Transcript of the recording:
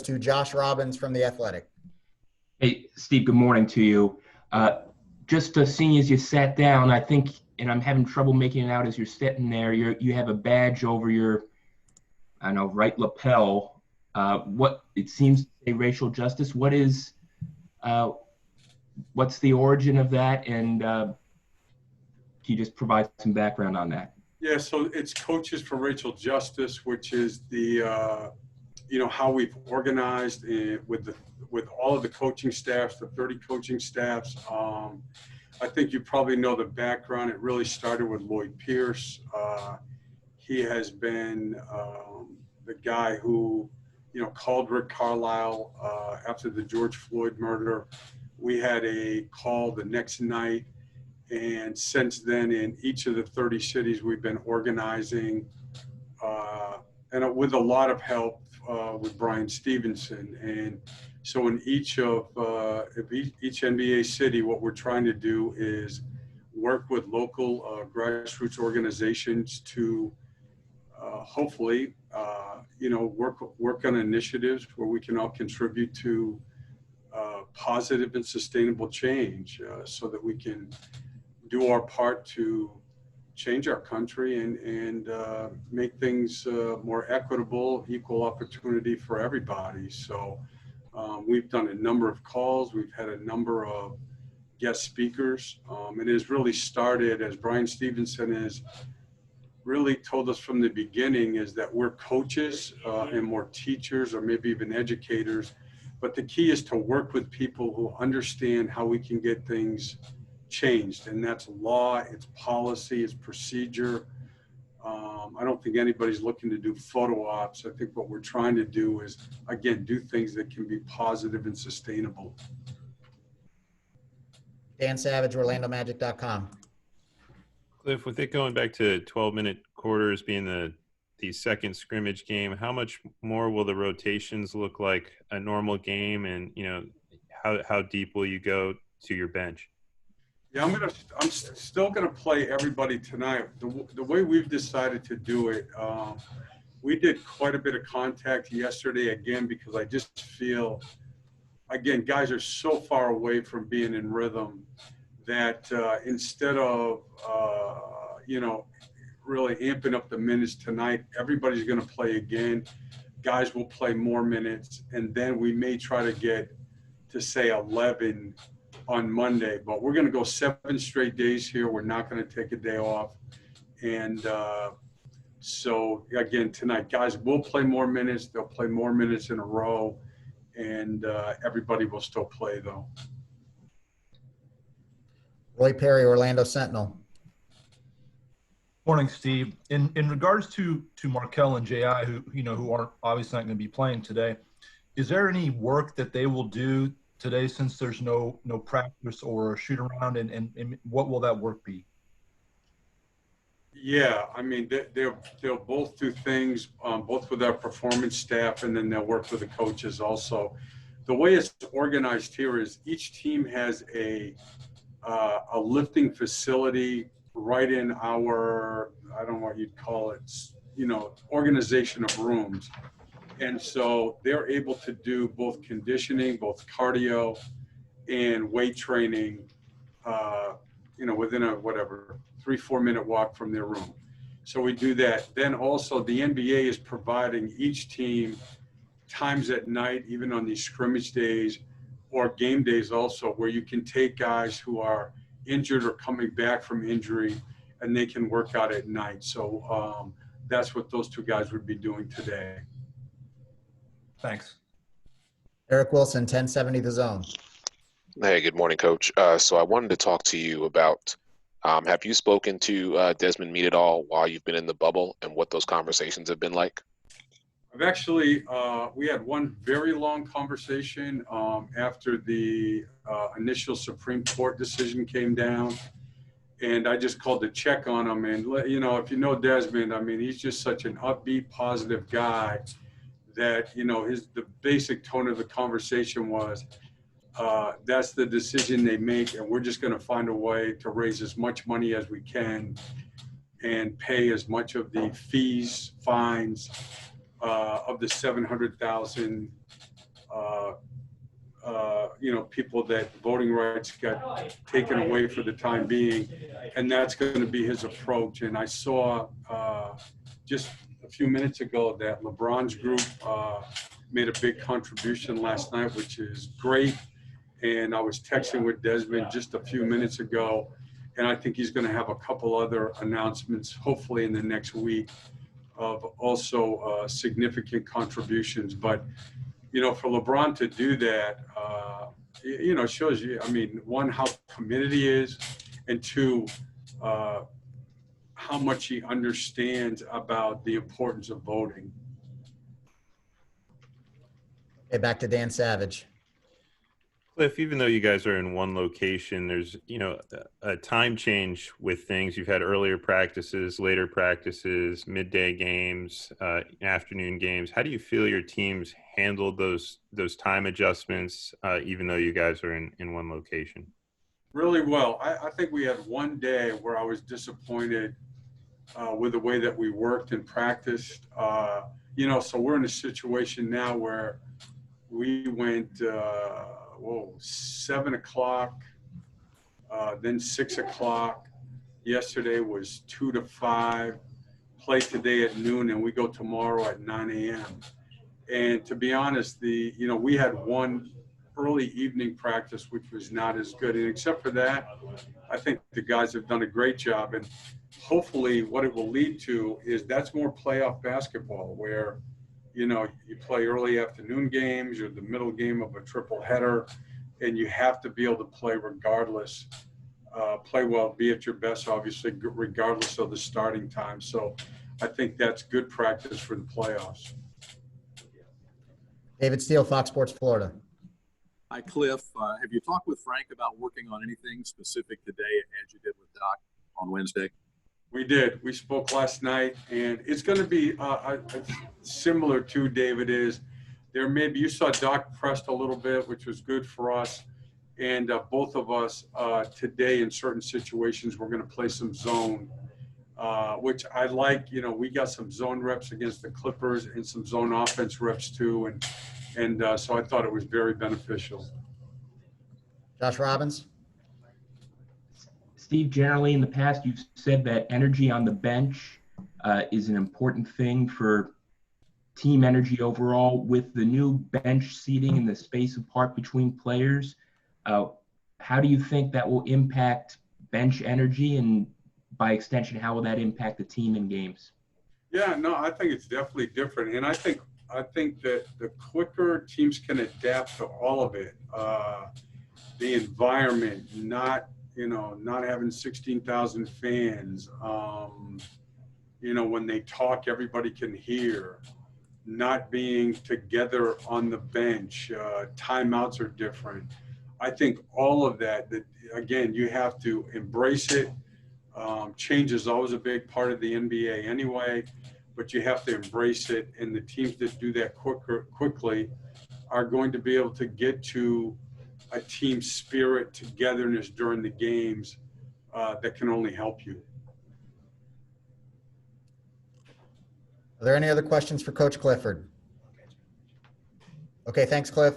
to Josh Robbins from The Athletic. Hey, Steve, good morning to you. Just seeing as you sat down, I think, and I'm having trouble making it out as you're sitting there, you have a badge over your, I don't know, right lapel. What it seems to say racial justice. What's the origin of that? And can you just provide some background on that? Yeah, so it's Coaches for Racial Justice, which is the how we've organized with all of the coaching staffs, the 30 coaching staffs. I think you probably know the background. It really started with Lloyd Pierce. He has been the guy who, called Rick Carlisle after the George Floyd murder. We had a call the next night. And since then, in each of the 30 cities, we've been organizing, and with a lot of help with Brian Stevenson. And so in each NBA city, what we're trying to do is work with local grassroots organizations to hopefully, work on initiatives where we can all contribute to positive and sustainable change so that we can do our part to change our country and make things more equitable, equal opportunity for everybody. So we've done a number of calls. We've had a number of guest speakers. It has really started, as Brian Stevenson has really told us from the beginning, is that we're coaches and more teachers or maybe even educators. But the key is to work with people who understand how we can get things changed, and that's law, it's policy, it's procedure. I don't think anybody's looking to do photo ops. I think what we're trying to do is, again, do things that can be positive and sustainable. Dan Savage, OrlandoMagic.com. Cliff, with it going back to 12-minute quarters being the second scrimmage game, how much more will the rotations look like a normal game, and how deep will you go to your bench? Yeah, I'm still gonna play everybody tonight. The way we've decided to do it, we did quite a bit of contact yesterday again, because I just feel, again, guys are so far away from being in rhythm that instead of really amping up the minutes tonight, everybody's gonna play again. Guys will play more minutes, and then we may try to get to say 11 on Monday, but we're going to go 7 straight days here. We're not going to take a day off. And so again, tonight, guys will play more minutes. They'll play more minutes in a row, and everybody will still play though. Roy Perry, Orlando Sentinel. Morning, Steve. In regards to Markel and JI, who aren't obviously not going to be playing today, is there any work that they will do today, since there's no practice or shoot around, and what will that work be? Yeah, I mean, they'll both do things, both with our performance staff, and then they'll work with the coaches also. The way it's organized here is each team has a lifting facility right in our, I don't know what you'd call it, organization of rooms. And so they're able to do both conditioning, both cardio and weight training, within a 3-4 minute walk from their room. So we do that. Then also the NBA is providing each team times at night, even on these scrimmage days or game days also, where you can take guys who are injured or coming back from injury, and they can work out at night. So that's what those two guys would be doing today. Thanks. Eric Wilson, 1070 The Zone. Hey, good morning, Coach. So I wanted to talk to you about, have you spoken to Desmond Meade at all while you've been in the bubble, and what those conversations have been like? I've actually, we had one very long conversation after the initial Supreme Court decision came down. And I just called to check on him. And, if you know Desmond, I mean, he's just such an upbeat, positive guy that, the basic tone of the conversation was, that's the decision they make, and we're just going to find a way to raise as much money as we can and pay as much of the fees, fines of the $700,000 people that voting rights got taken away for the time being, and that's going to be his approach. And I saw just a few minutes ago that LeBron's group made a big contribution last night, which is great. And I was texting with Desmond just a few minutes ago, and I think he's going to have a couple other announcements, hopefully in the next week, of also significant contributions. But for LeBron to do that, shows you, I mean, one, how committed he is, and two, how much he understands about the importance of voting. Okay, back to Dan Savage. Cliff, even though you guys are in one location, there's, a time change with things. You've had earlier practices, later practices, midday games, afternoon games. How do you feel your teams handled those time adjustments, even though you guys are in one location? Really well. I think we had one day where I was disappointed with the way that we worked and practiced. So we're in a situation now where we went 7 o'clock, then 6 o'clock. Yesterday was 2 to 5. Play today at noon, and we go tomorrow at 9 a.m. And to be honest, we had one early evening practice, which was not as good. And except for that, I think the guys have done a great job. And hopefully what it will lead to is that's more playoff basketball, where you play early afternoon games or the middle game of a triple header, and you have to be able to play regardless, play well, be at your best, obviously, regardless of the starting time. So I think that's good practice for the playoffs. David Steele, Fox Sports Florida. Hi, Cliff. Have you talked with Frank about working on anything specific today as you did with Doc on Wednesday? We did. We spoke last night, and it's going to be similar to David is there. Maybe you saw Doc pressed a little bit, which was good for us. And both of us today in certain situations, we're going to play some zone, which I like. We got some zone reps against the Clippers and some zone offense reps too. And so I thought it was very beneficial. Josh Robbins. Steve, generally in the past, you've said that energy on the bench is an important thing for team energy overall. With the new bench seating and the space apart between players, how do you think that will impact bench energy, and by extension, how will that impact the team in games? Yeah, no, I think it's definitely different. And I think that the quicker teams can adapt to all of it, the environment, not having 16,000 fans, when they talk, everybody can hear, not being together on the bench, timeouts are different. I think all of that, again, you have to embrace it. Change is always a big part of the NBA anyway, but you have to embrace it. And the teams that do that quickly are going to be able to get to a team spirit, togetherness during the games that can only help you. Are there any other questions for Coach Clifford? Okay, thanks, Cliff.